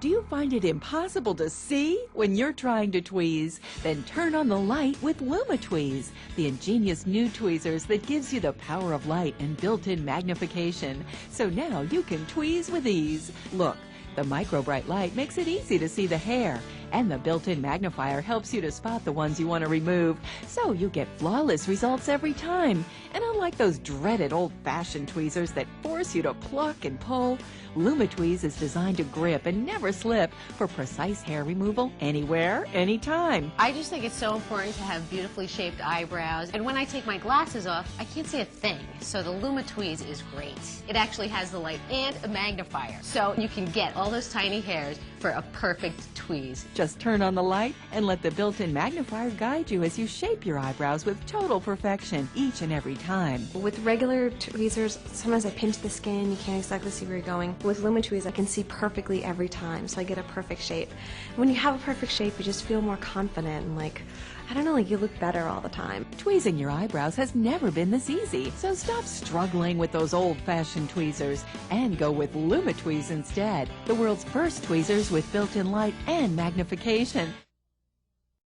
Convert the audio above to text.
Do you find it impossible to see when you're trying to tweeze? Then turn on the light with LumaTweeze, the ingenious new tweezers that gives you the power of light and built-in magnification. So now you can tweeze with ease. Look, the micro bright light makes it easy to see the hair, and the built-in magnifier helps you to spot the ones you want to remove, so you get flawless results every time. And unlike those dreaded old-fashioned tweezers that force you to pluck and pull, LumaTweeze is designed to grip and never slip for precise hair removal anywhere, anytime. I just think it's so important to have beautifully shaped eyebrows, and when I take my glasses off, I can't see a thing, so the LumaTweeze is great. It actually has the light and a magnifier, so you can get all those tiny hairs for a perfect tweeze. Just turn on the light and let the built-in magnifier guide you as you shape your eyebrows with total perfection each and every time. With regular tweezers, sometimes I pinch the skin, you can't exactly see where you're going. With LumaTweeze, I can see perfectly every time, so I get a perfect shape. When you have a perfect shape, you just feel more confident and I don't know, you look better all the time. Tweezing your eyebrows has never been this easy, so stop struggling with those old-fashioned tweezers and go with LumaTweeze instead, the world's first tweezers with built-in light and magnification.